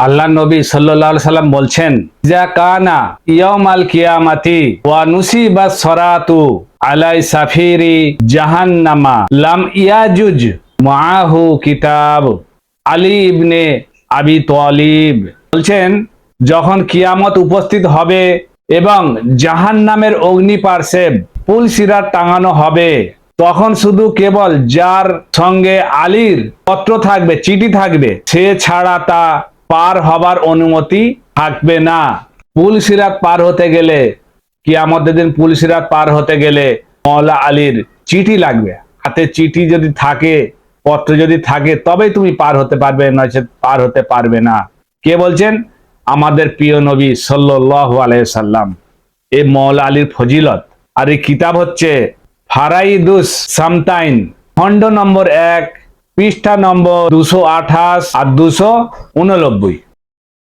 আল্লাহ নবী সাল্লাল্লাহু আলাইহি সাল্লাম বলছেন, যা কানা ইয়াউমাল কিয়ামাতি ওয়া নুসিবাস সরাতু আলাই সাফিরি জাহান্নামা লাম ইয়াজুজ মাআহু কিতাব আলী ইবনে আবি তালিব। বলছেন, যখন কিয়ামত উপস্থিত হবে এবং জাহান্নামের অগ্নিপার্শ্বে পুল সিরাত টাঙানো হবে, তখন শুধু কেবল যার সঙ্গে আলীর পত্র থাকবে, চিঠি থাকবে, সে ছাড়া তা পার হবার অনুমতি থাকবে না। পুল সিরাত পার হতে গেলে, কিয়ামতের দিন পুল সিরাত পার হতে গেলে মওলা আলীর চিঠি লাগবে। হাতে চিঠি যদি থাকে, পত্র যদি থাকে, তবেই তুমি পার হতে পারবে, নয়তো পার হতে পারবে না। কে বলছেন? আমাদের প্রিয় নবী সাল্লাল্লাহু আলাইহি সাল্লাম। এই মওলা আলীর ফজিলত। আর এই কিতাব হচ্ছে ফারাইদুস সামতাইন, খণ্ড নম্বর 1, পৃষ্ঠা নম্বর 228 আর 289।